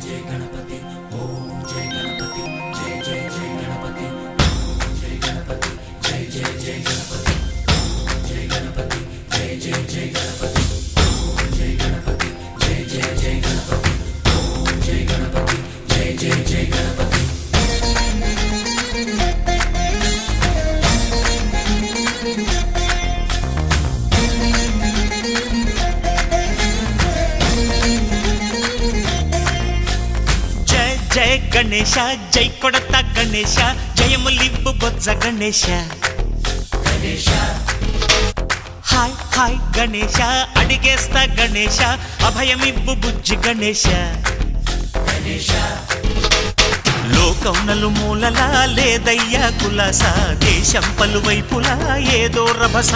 जय गणपति ओम जय गणपति जय जय जय गणपति जय गणपति जय जय जय गणपति जय गणपति जय जय जय गणपति जय गणपति जय जय जय गणपति जय गणपति जय जय जय गणपति जय गणेश जय कोडता गणेश जयमुलिब्बु बोज्ज गणेश गणेश हाय हाय गणेश अडिगेस्ता गणेश अभयमिब्बु बुज्जि गणेश गणेश లోకం నలుమూలలా లేదయ్యా కులాస దేశం పలువైపులా ఏదో రభస